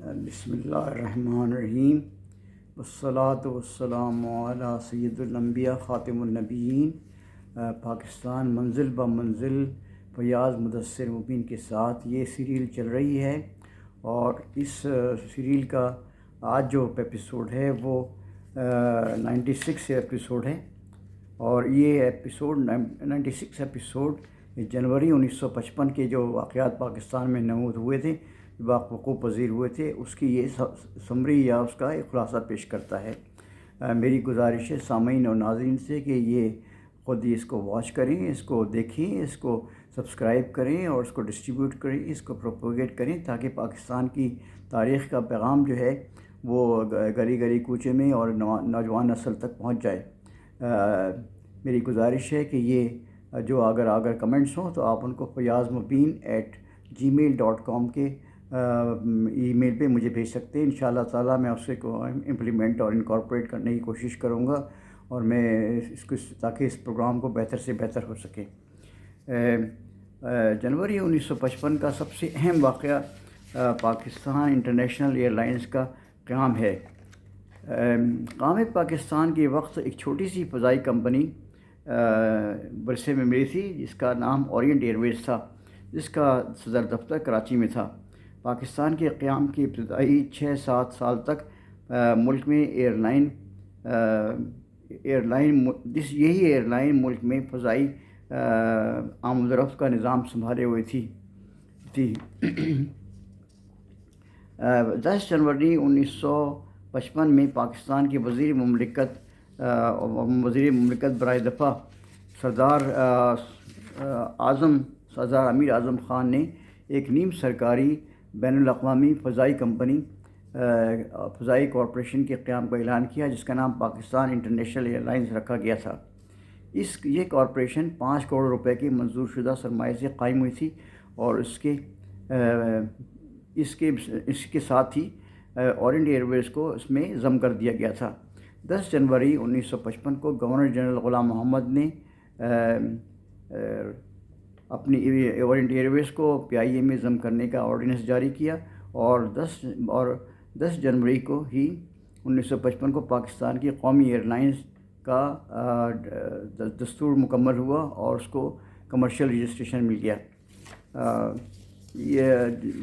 بسم اللہ الرحمن الرحیم والصلاة والسلام علی سید الانبیاء خاتم النبیین پاکستان منزل بہ منزل فیاض مدثر مبین کے ساتھ یہ سیریل چل رہی ہے، اور اس سیریل کا آج جو ایپیسوڈ ہے وہ 96 ایپیسوڈ ہے، اور یہ ایپیسوڈ 96 ایپیسوڈ جنوری 1955 کے جو واقعات پاکستان میں نمود ہوئے تھے، وقوع پذیر ہوئے تھے، اس کی یہ سمری یا اس کا ایک خلاصہ پیش کرتا ہے۔ میری گزارش ہے سامعین اور ناظرین سے کہ یہ خود ہی اس کو واچ کریں، اس کو دیکھیں، اس کو سبسکرائب کریں اور اس کو ڈسٹریبیوٹ کریں، اس کو پروپوگیٹ کریں، تاکہ پاکستان کی تاریخ کا پیغام جو ہے وہ گلی گلی کوچے میں اور نوجوان نسل تک پہنچ جائے۔ میری گزارش ہے کہ یہ جو اگر کمنٹس ہوں تو آپ ان کو fayazmubin@gmail.com کے ای میل پہ مجھے بھیج سکتے ہیں۔ انشاءاللہ تعالیٰ میں اسے کو امپلیمنٹ اور انکارپوریٹ کرنے کی کوشش کروں گا، اور میں اس کو تاکہ اس پروگرام کو بہتر سے بہتر ہو سکے۔ جنوری 1955 کا سب سے اہم واقعہ پاکستان انٹرنیشنل ایئر لائنز کا قیام ہے۔ قیام پاکستان کے وقت ایک چھوٹی سی فضائی کمپنی برسے میں ملی تھی، جس کا نام اورینٹ ایئر ویز تھا، جس کا صدر دفتر کراچی میں تھا۔ پاکستان کے قیام کی ابتدائی 6-7 سال تک ملک میں یہی ایئر لائن ملک میں فضائی آمد و رفت کا نظام سنبھالے ہوئے تھی۔ 10 جنوری 1955 میں پاکستان کے وزیر مملکت برائے دفاع سردار امیر اعظم خان نے ایک نیم سرکاری بین الاقوامی فضائی کارپوریشن کے قیام کا اعلان کیا، جس کا نام پاکستان انٹرنیشنل ایئر لائنز رکھا گیا تھا۔ یہ کارپوریشن 5 کروڑ روپے کی منظور شدہ سرمایہ سے قائم ہوئی تھی، اور اس کے ساتھ ہی اورینٹ ایئر ویز کو اس میں ضم کر دیا گیا تھا۔ 10 جنوری 1955 کو گورنر جنرل غلام محمد نے اپنی اورینٹ ایئر ویز کو PIA میں ضم کرنے کا آرڈیننس جاری کیا، اور 10 جنوری کو ہی 1955 کو پاکستان کی قومی ایئر لائنز کا دستور مکمل ہوا اور اس کو کمرشل رجسٹریشن مل گیا۔ یہ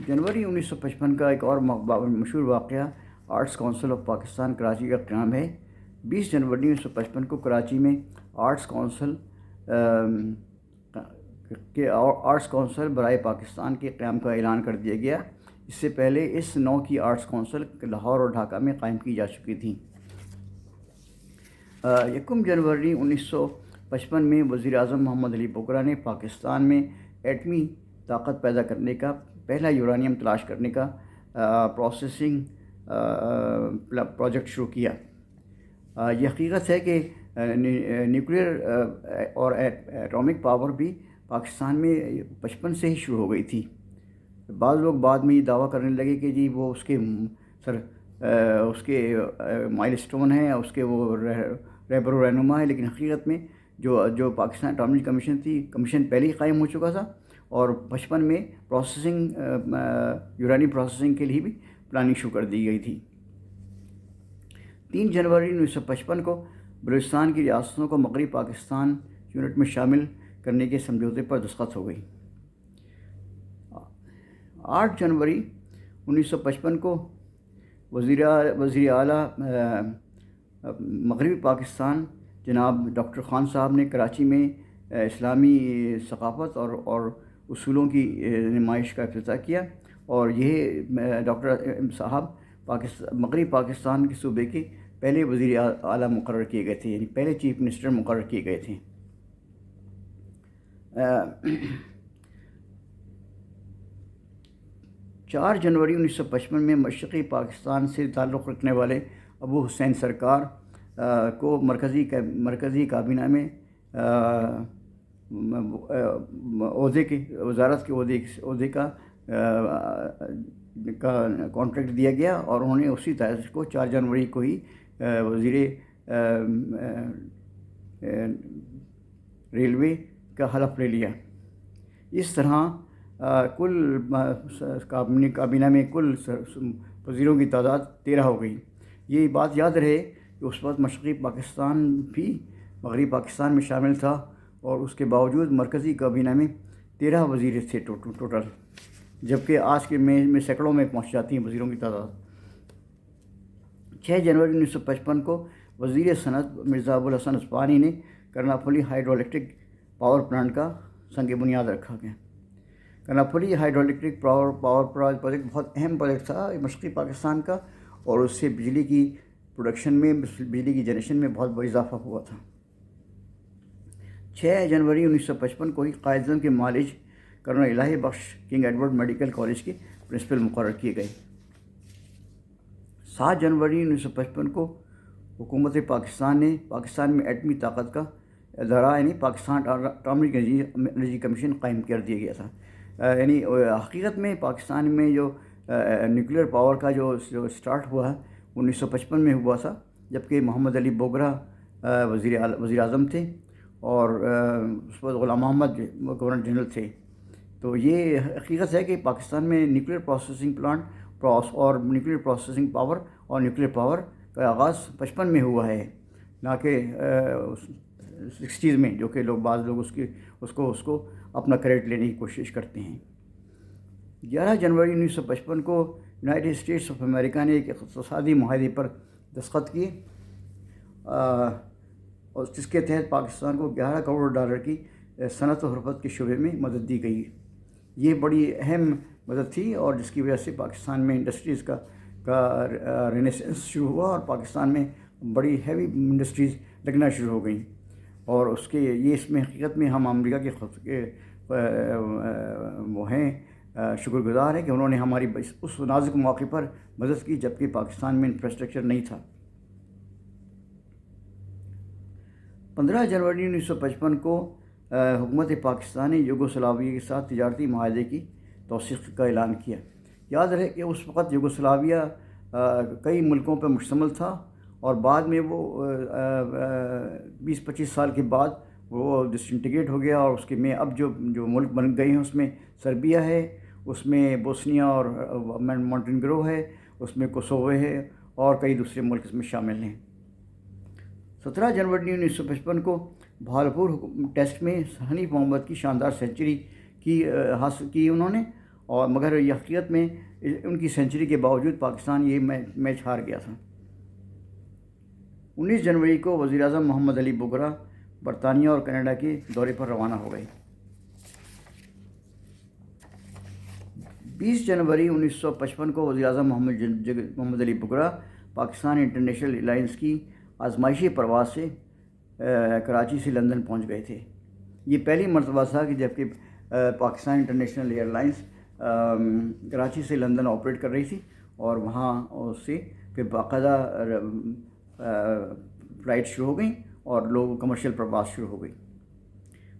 جنوری 1955 کا ایک اور مشہور واقعہ arts council of Pakistan Karachi کا قیام ہے۔ 20 جنوری 1955 کو کراچی میں آرٹس کونسل برائے پاکستان کے قیام کا اعلان کر دیا گیا۔ اس سے پہلے اس نوع کی آرٹس کونسل لاہور اور ڈھاکہ میں قائم کی جا چکی تھیں۔ 1 جنوری 1955 میں وزیر اعظم محمد علی بکرا نے پاکستان میں ایٹمی طاقت پیدا کرنے کا پہلا یورانیم تلاش کرنے کا پروسیسنگ پروجیکٹ شروع کیا۔ یہ حقیقت ہے کہ نیوکلیئر اور ایٹامک پاور بھی پاکستان میں 55 سے ہی شروع ہو گئی تھی۔ بعض لوگ بعد میں یہ دعویٰ کرنے لگے کہ جی وہ اس کے مائل سٹون ہیں، اس کے وہ رہبر و رہنما ہے، لیکن حقیقت میں جو پاکستان اٹامک کمیشن پہلے ہی قائم ہو چکا تھا، اور 55 میں یورانیم پروسیسنگ کے لیے بھی پلاننگ شروع کر دی گئی تھی۔ 3 جنوری 1955 کو بلوچستان کی ریاستوں کو مغربی پاکستان یونٹ میں شامل کرنے کے سمجھوتے پر دستخط ہو گئی۔ 8 جنوری 1955 کو وزیر اعلیٰ مغربی پاکستان جناب ڈاکٹر خان صاحب نے کراچی میں اسلامی ثقافت اور اصولوں کی نمائش کا افتتاح کیا، اور یہ ڈاکٹر صاحب مغربی پاکستان کے صوبے کے پہلے وزیر اعلیٰ مقرر کیے گئے تھے، یعنی پہلے چیف منسٹر مقرر کیے گئے تھے۔ 4 جنوری 1955 میں مشرقی پاکستان سے تعلق رکھنے والے ابو حسین سرکار کو مرکزی کابینہ میں وزارت کے عہدے کا کانٹریکٹ دیا گیا، اور انہوں نے اسی تاریخ کو 4 جنوری کو ہی وزیر ریلوے کا حلف لے لیا۔ اس طرح کل کابینہ میں کل وزیروں کی تعداد 13 ہو گئی۔ یہ بات یاد رہے کہ اس وقت مشرقی پاکستان بھی مغربی پاکستان میں شامل تھا، اور اس کے باوجود مرکزی کابینہ میں 13 وزیر تھے ٹوٹل، جبکہ آج کے میں سینکڑوں میں پہنچ جاتی ہیں وزیروں کی تعداد۔ 6 جنوری 1955 کو وزیر صنعت مرزا ابوالحسن اصفہانی نے کرناپھلی ہائیڈرو الیکٹرک پاور پلانٹ کا سنگ بنیاد رکھا گیا۔ کرناپھلی ہائیڈرو الیکٹرک پاور پروجیکٹ بہت اہم پروجیکٹ تھا مشرقی پاکستان کا، اور اس سے بجلی کی پروڈکشن میں، بجلی کی جنریشن میں بہت بڑا اضافہ ہوا تھا۔ 6 جنوری 1955 کو ہی قائد اعظم کے معالج کرنل الہی بخش کنگ ایڈورڈ میڈیکل کالج کے پرنسپل مقرر کیے گئے۔ 7 جنوری 1955 کو حکومت پاکستان نے پاکستان میں ایٹمی طاقت کا ادارہ یعنی پاکستان اٹامک انرجی کمیشن قائم کر دیا گیا تھا۔ یعنی حقیقت میں پاکستان میں جو نیوکلیئر پاور کا جو سٹارٹ ہوا ہے 1955 میں ہوا تھا، جبکہ محمد علی بوگرا وزیر اعظم تھے، اور اس وقت غلام محمد گورنر جنرل تھے۔ تو یہ حقیقت ہے کہ پاکستان میں نیوکلیئر پروسیسنگ پلانٹ اور نیوکلیئر پروسیسنگ پاور اور نیوکلیئر پاور کا آغاز 55 میں ہوا ہے، نہ کہ 60s میں، جو کہ بعض لوگ اس کو اپنا کریڈٹ لینے کی کوشش کرتے ہیں۔ 11 جنوری 1955 کو یونائٹڈ اسٹیٹس آف امریکہ نے ایک اقتصادی معاہدے پر دستخط کیے، اور جس کے تحت پاکستان کو $11 کروڑ کی صنعت و حرفت کے شعبے میں مدد دی گئی۔ یہ بڑی اہم مدد تھی، اور جس کی وجہ سے پاکستان میں انڈسٹریز کا رینیسنس شروع ہوا، اور پاکستان میں بڑی ہیوی انڈسٹریز لگنا شروع ہو گئیں، اور اس میں حقیقت میں ہم امریکہ کے وہ ہیں شکر گزار ہیں کہ انہوں نے ہماری اس نازک موقع پر مدد کی، جبکہ پاکستان میں انفراسٹرکچر نہیں تھا۔ 15 جنوری 1955 کو حکومت پاکستان نے یوگوسلاویہ کے ساتھ تجارتی معاہدے کی توثیق کا اعلان کیا۔ یاد رہے کہ اس وقت یوگوسلاویہ کئی ملکوں پر مشتمل تھا، اور بعد میں وہ 20-25 سال کے بعد وہ ڈسنٹیگریٹ ہو گیا، اور اس کے میں اب جو ملک بن گئے ہیں اس میں سربیا ہے، اس میں بوسنیا اور مونٹینیگرو ہے، اس میں کوسوو ہے، اور کئی دوسرے ملک اس میں شامل ہیں۔ 17 جنوری 1955 کو بھالپور ٹیسٹ میں حنیف محمد کی شاندار سینچری حاصل کی انہوں نے، اور مگر یہ حقیقت میں ان کی سینچری کے باوجود پاکستان یہ میچ ہار گیا تھا۔ 19 جنوری کو وزیر اعظم محمد علی بوگرا برطانیہ اور کینیڈا کے دورے پر روانہ ہو گئے۔ 20 جنوری 1955 کو وزیر اعظم محمد علی بوگرا پاکستان انٹرنیشنل الائنس کی آزمائشی پرواز سے کراچی سے لندن پہنچ گئے تھے۔ یہ پہلی مرتبہ تھا کہ جبکہ Pakistan international air lines Karachi سے لندن آپریٹ کر رہی تھی، اور وہاں اس سے پھر باقاعدہ فلائٹ شروع ہو گئیں، اور لوگ کمرشل پرواز شروع ہو گئی۔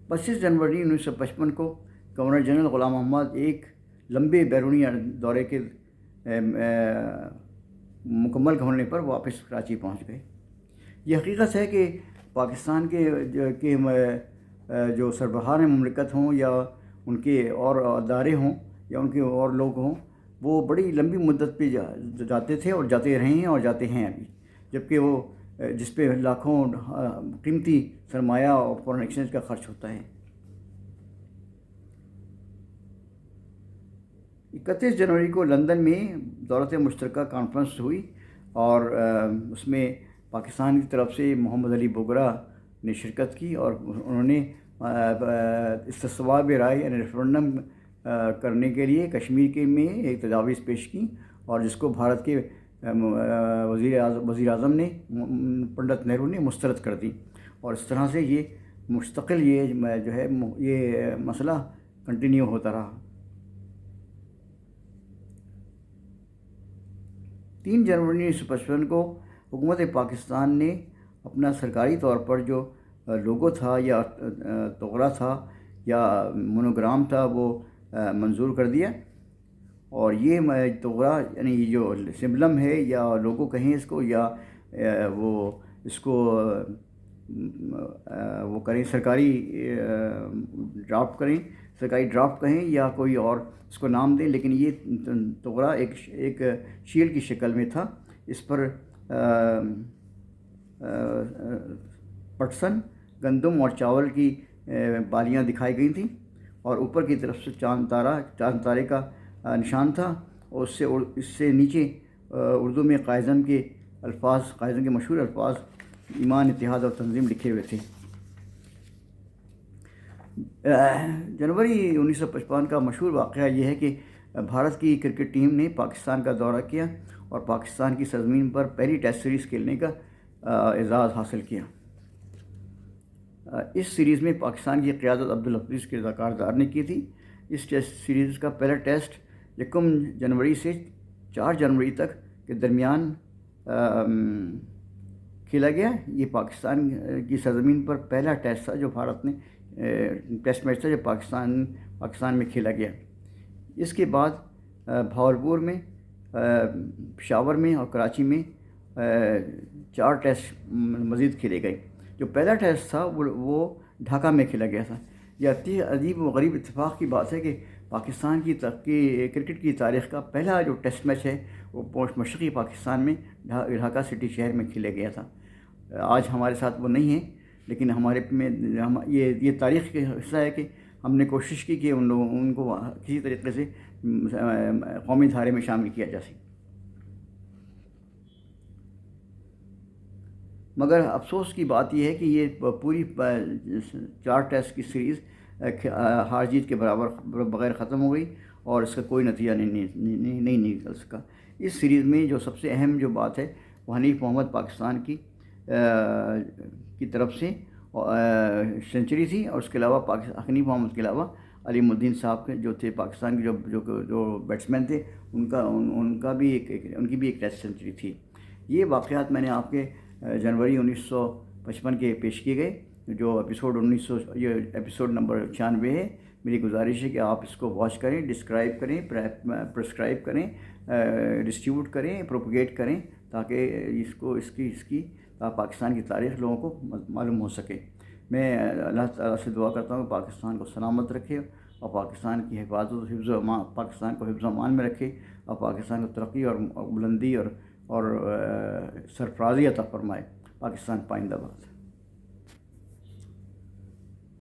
25 جنوری 1955 کو گورنر جنرل غلام محمد ایک لمبے بیرونی دورے کے مکمل ہونے پر واپس کراچی پہنچ گئے۔ یہ حقیقت ہے کہ پاکستان کے جو سربراہان مملکت ہوں، یا ان کے اور ادارے ہوں، یا ان کے اور لوگ ہوں، وہ بڑی لمبی مدت پہ جاتے تھے اور جاتے رہے ہیں اور جاتے ہیں ابھی، جبکہ وہ جس پہ لاکھوں قیمتی سرمایہ اور فورن ایکسچینج کا خرچ ہوتا ہے۔ 31 جنوری کو لندن میں دولت مشترکہ کانفرنس ہوئی، اور اس میں پاکستان کی طرف سے محمد علی بوگرا نے شرکت کی، اور انہوں نے استصواب رائے یعنی ریفرنڈم کرنے کے لیے کشمیر کے میں ایک تجاویز پیش کی، اور جس کو بھارت کے وزیر اعظم نے پنڈت نہرو نے مسترد کر دی، اور اس طرح سے یہ مستقل جو ہے یہ مسئلہ کنٹینیو ہوتا رہا۔ 3 جنوری 1955 کو حکومت پاکستان نے اپنا سرکاری طور پر جو لوگو تھا، یا تغرہ تھا، یا مونوگرام تھا، وہ منظور کر دیا، اور یہ تغرہ یعنی جو سمبلم ہے، یا لوگو کہیں اس کو، یا وہ اس کو وہ کریں، سرکاری ڈرافٹ کریں سکائی ڈرافٹ کہیں یا کوئی اور اس کو نام دیں، لیکن یہ توغرا ایک شیل کی شکل میں تھا. اس پر پٹسن، گندم اور چاول کی بالیاں دکھائی گئی تھیں، اور اوپر کی طرف سے چاند تارے کا نشان تھا، اور اس سے نیچے اردو میں قائزم کے مشہور الفاظ ایمان، اتحاد اور تنظیم لکھے ہوئے تھے. جنوری 1955 کا مشہور واقعہ یہ ہے کہ بھارت کی کرکٹ ٹیم نے پاکستان کا دورہ کیا اور پاکستان کی سرزمین پر پہلی ٹیسٹ سیریز کھیلنے کا اعزاز حاصل کیا. اس سیریز میں پاکستان کی قیادت عبدالحفیظ کردار نے کی تھی. اس ٹیسٹ سیریز کا پہلا ٹیسٹ 1 جنوری سے 4 جنوری تک کے درمیان کھیلا گیا. یہ پاکستان کی سرزمین پر پہلا ٹیسٹ تھا جو بھارت نے ٹیسٹ میچ تھا جو پاکستان میں کھیلا گیا. اس کے بعد بھاولپور میں، پشاور میں اور کراچی میں 4 ٹیسٹ مزید کھیلے گئے. جو پہلا ٹیسٹ تھا وہ ڈھاکہ میں کھیلا گیا تھا. یہ عجیب و غریب اتفاق کی بات ہے کہ پاکستان کی کرکٹ کی تاریخ کا پہلا جو ٹیسٹ میچ ہے وہ مشرقی پاکستان میں ڈھاکہ سٹی شہر میں کھیلا گیا تھا. آج ہمارے ساتھ وہ نہیں ہے، لیکن ہمارے میں یہ تاریخ کا حصہ ہے کہ ہم نے کوشش کی کہ ان کو کسی طریقے سے قومی دھارے میں شامل کیا جا سکے. مگر افسوس کی بات یہ ہے کہ یہ پوری 4 ٹیسٹ کی سیریز ہار جیت کے بغیر ختم ہو گئی اور اس کا کوئی نتیجہ نہیں نکل سکا. اس سیریز میں جو سب سے اہم جو بات ہے وہ حنیف محمد پاکستان کی طرف سے سنچری تھی، اور اس کے علاوہ حنیف محمد کے علاوہ علیم الدین صاحب کے جو تھے پاکستان کے جو بیٹسمین تھے ان کی بھی ایک ٹیسٹ سنچری تھی. یہ واقعات میں نے آپ کے جنوری 1955 کے پیش کیے گئے. جو یہ ایپیسوڈ نمبر 96 ہے. میری گزارش ہے کہ آپ اس کو واچ کریں، ڈسکرائب کریں، پرسکرائب کریں، ڈسٹریبیوٹ کریں، پروپگیٹ کریں، تاکہ اس کی پاکستان کی تاریخ لوگوں کو معلوم ہو سکے. میں اللہ تعالیٰ سے دعا کرتا ہوں کہ پاکستان کو سلامت رکھے اور پاکستان کی حفاظت پاکستان کو حفظ و امان میں رکھے، اور پاکستان کو ترقی اور بلندی اور سرفرازی عطا فرمائے. پاکستان پائندہ باد.